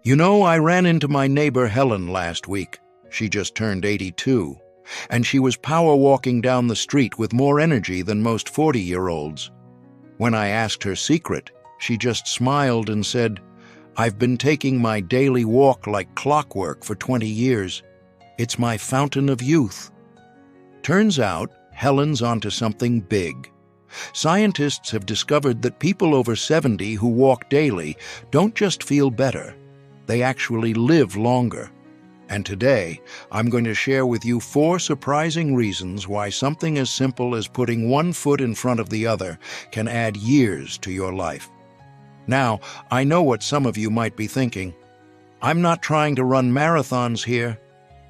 You know, I ran into my neighbor Helen last week. She just turned 82, and she was power walking down the street with more energy than most 40-year-olds. When I asked her secret, she just smiled and said, "I've been taking my daily walk like clockwork for 20 years. It's my fountain of youth." Turns out, Helen's onto something big. Scientists have discovered that people over 70 who walk daily don't just feel better, they actually live longer. And today, I'm going to share with you 4 surprising reasons why something as simple as putting one foot in front of the other can add years to your life. Now, I know what some of you might be thinking. I'm not trying to run marathons here.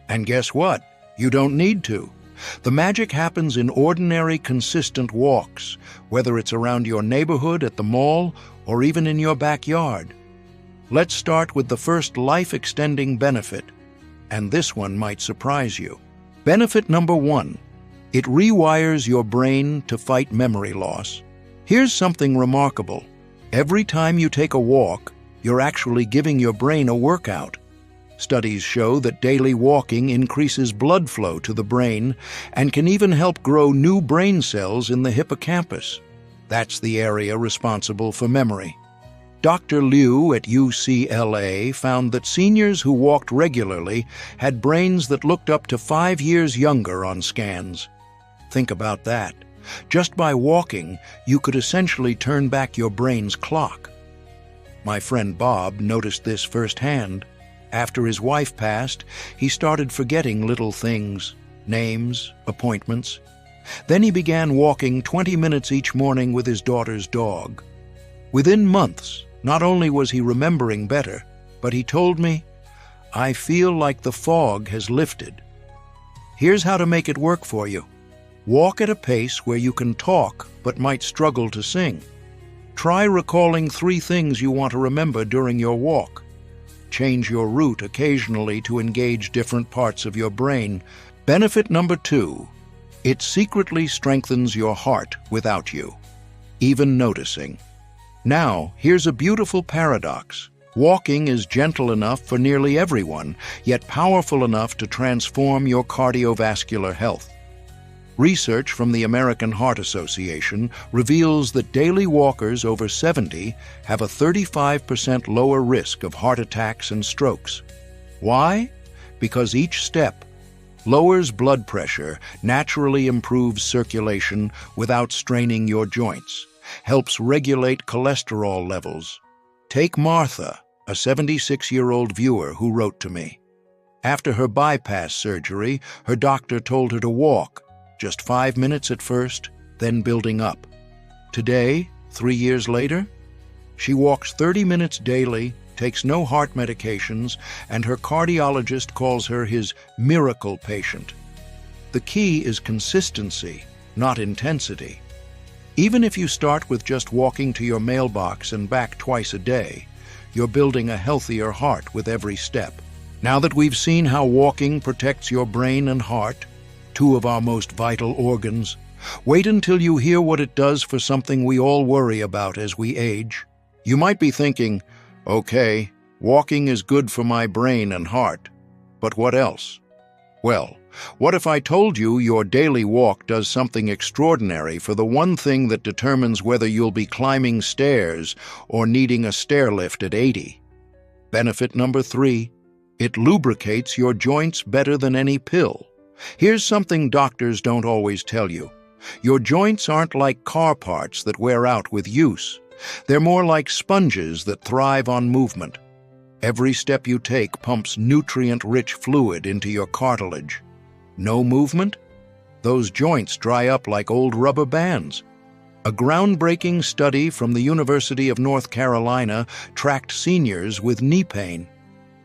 And guess what? You don't need to. The magic happens in ordinary, consistent walks, whether it's around your neighborhood, at the mall, or even in your backyard. Let's start with the first life-extending benefit, and this one might surprise you. Benefit number 1, it rewires your brain to fight memory loss. Here's something remarkable. Every time you take a walk, you're actually giving your brain a workout. Studies show that daily walking increases blood flow to the brain and can even help grow new brain cells in the hippocampus. That's the area responsible for memory. Dr. Liu at UCLA found that seniors who walked regularly had brains that looked up to 5 years younger on scans. Think about that. Just by walking, you could essentially turn back your brain's clock. My friend Bob noticed this firsthand. After his wife passed, he started forgetting little things, names, appointments. Then he began walking 20 minutes each morning with his daughter's dog. Within months, not only was he remembering better, but he told me, "I feel like the fog has lifted." Here's how to make it work for you. Walk at a pace where you can talk but might struggle to sing. Try recalling 3 things you want to remember during your walk. Change your route occasionally to engage different parts of your brain. Benefit number 2, it secretly strengthens your heart without you even noticing. Now, here's a beautiful paradox. Walking is gentle enough for nearly everyone, yet powerful enough to transform your cardiovascular health. Research from the American Heart Association reveals that daily walkers over 70 have a 35% lower risk of heart attacks and strokes. Why? Because each step lowers blood pressure, naturally improves circulation without straining your joints, helps regulate cholesterol levels. Take Martha, a 76-year-old viewer who wrote to me. After her bypass surgery, her doctor told her to walk, just 5 minutes at first, then building up. Today, 3 years later, she walks 30 minutes daily, takes no heart medications, and her cardiologist calls her his miracle patient. The key is consistency, not intensity. Even if you start with just walking to your mailbox and back twice a day, you're building a healthier heart with every step. Now that we've seen how walking protects your brain and heart, 2 of our most vital organs, wait until you hear what it does for something we all worry about as we age. You might be thinking, okay, walking is good for my brain and heart, but what else? Well, what if I told you your daily walk does something extraordinary for the one thing that determines whether you'll be climbing stairs or needing a stair lift at 80? Benefit number 3, it lubricates your joints better than any pill. Here's something doctors don't always tell you. Your joints aren't like car parts that wear out with use. They're more like sponges that thrive on movement. Every step you take pumps nutrient-rich fluid into your cartilage. No movement? Those joints dry up like old rubber bands. A groundbreaking study from the University of North Carolina tracked seniors with knee pain.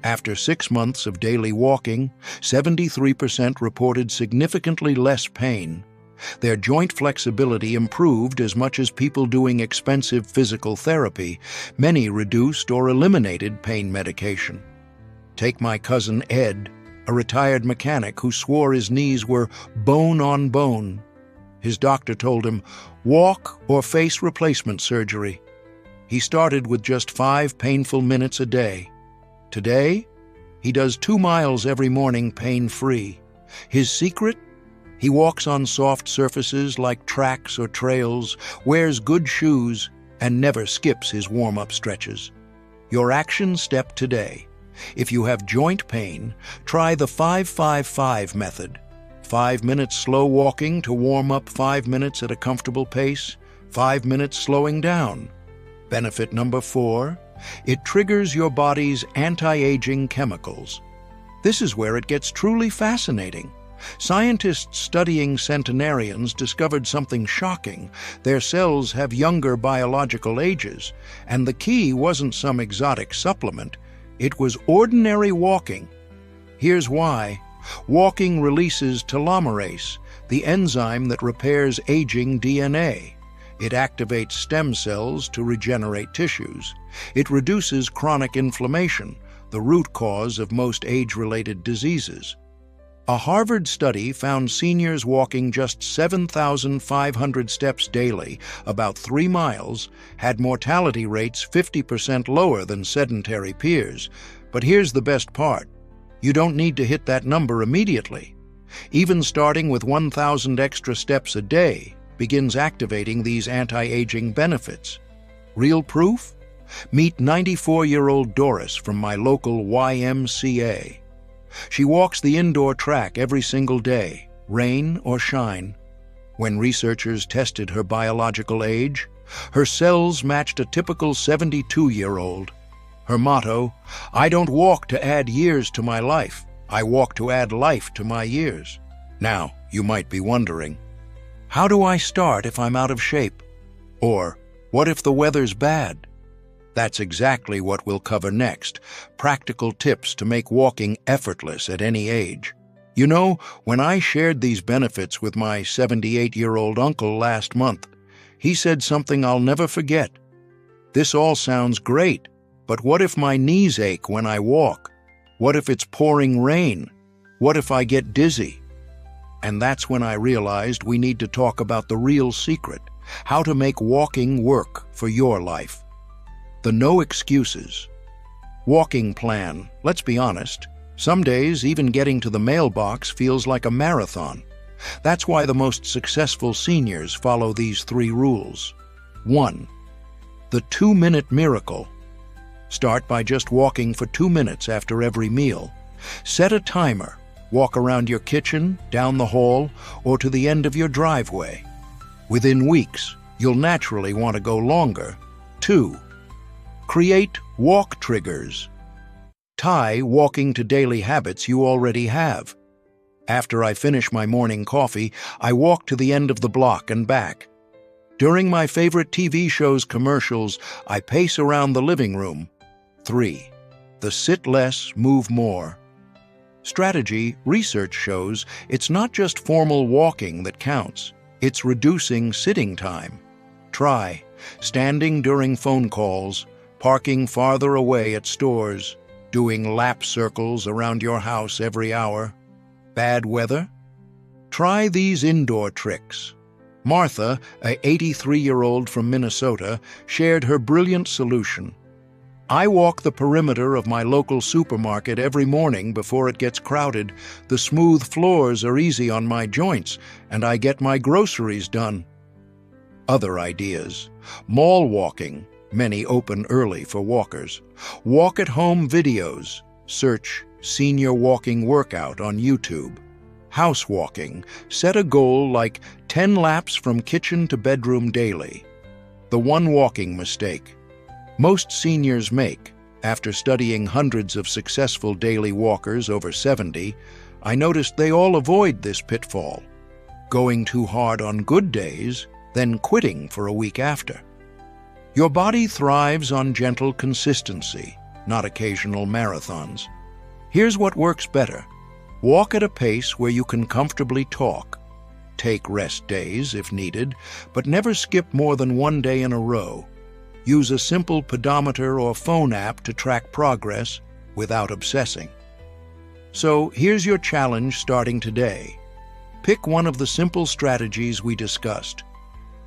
After 6 months of daily walking, 73% reported significantly less pain. Their joint flexibility improved as much as people doing expensive physical therapy. Many reduced or eliminated pain medication. Take my cousin Ed, a retired mechanic who swore his knees were bone on bone. His doctor told him, walk or face replacement surgery. He started with just 5 painful minutes a day. Today, he does 2 miles every morning pain-free. His secret? He walks on soft surfaces like tracks or trails, wears good shoes, and never skips his warm-up stretches. Your action step today. If you have joint pain, try the 5-5-5 method. 5 minutes slow walking to warm up, 5 minutes at a comfortable pace, 5 minutes slowing down. Benefit number 4, it triggers your body's anti-aging chemicals. This is where it gets truly fascinating. Scientists studying centenarians discovered something shocking. Their cells have younger biological ages, and the key wasn't some exotic supplement. It was ordinary walking. Here's why. Walking releases telomerase, the enzyme that repairs aging DNA. It activates stem cells to regenerate tissues. It reduces chronic inflammation, the root cause of most age-related diseases. A Harvard study found seniors walking just 7,500 steps daily, about 3 miles, had mortality rates 50% lower than sedentary peers. But here's the best part. You don't need to hit that number immediately. Even starting with 1,000 extra steps a day begins activating these anti-aging benefits. Real proof? Meet 94-year-old Doris from my local YMCA. She walks the indoor track every single day, rain or shine. When researchers tested her biological age, her cells matched a typical 72-year-old. Her motto, "I don't walk to add years to my life. I walk to add life to my years." Now, you might be wondering, how do I start if I'm out of shape? Or, what if the weather's bad? That's exactly what we'll cover next, practical tips to make walking effortless at any age. You know, when I shared these benefits with my 78-year-old uncle last month, he said something I'll never forget. "This all sounds great, but what if my knees ache when I walk? What if it's pouring rain? What if I get dizzy?" And that's when I realized we need to talk about the real secret, how to make walking work for your life. The no excuses walking plan. Let's be honest, some days even getting to the mailbox feels like a marathon. That's why the most successful seniors follow these 3 rules. 1. The 2-minute miracle. Start by just walking for 2 minutes after every meal. Set a timer. Walk around your kitchen, down the hall, or to the end of your driveway. Within weeks, you'll naturally want to go longer. 2. Create walk triggers. Tie walking to daily habits you already have. After I finish my morning coffee, I walk to the end of the block and back. During my favorite TV show's commercials, I pace around the living room. 3. The sit less, move more. Strategy, research shows it's not just formal walking that counts. It's reducing sitting time. Try standing during phone calls, parking farther away at stores, doing lap circles around your house every hour. Bad weather? Try these indoor tricks. Martha, a 83-year-old from Minnesota, shared her brilliant solution. "I walk the perimeter of my local supermarket every morning before it gets crowded. The smooth floors are easy on my joints, and I get my groceries done." Other ideas. Mall walking. Many open early for walkers. Walk-at-home videos. Search senior walking workout on YouTube. House walking. Set a goal like 10 laps from kitchen to bedroom daily. The one walking mistake most seniors make. After studying hundreds of successful daily walkers over 70, I noticed they all avoid this pitfall. Going too hard on good days, then quitting for a week after. Your body thrives on gentle consistency, not occasional marathons. Here's what works better. Walk at a pace where you can comfortably talk. Take rest days if needed, but never skip more than 1 day in a row. Use a simple pedometer or phone app to track progress without obsessing. So here's your challenge starting today. Pick one of the simple strategies we discussed.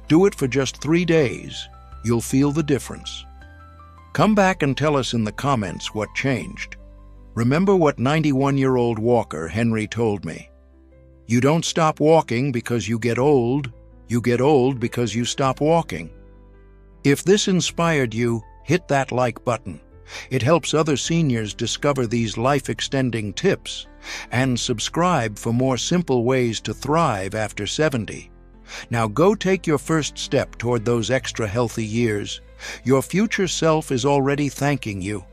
Do it for just 3 days. You'll feel the difference. Come back and tell us in the comments what changed. Remember what 91-year-old walker Henry told me. You don't stop walking because you get old because you stop walking. If this inspired you, hit that like button. It helps other seniors discover these life-extending tips. And subscribe for more simple ways to thrive after 70. Now go take your first step toward those extra healthy years. Your future self is already thanking you.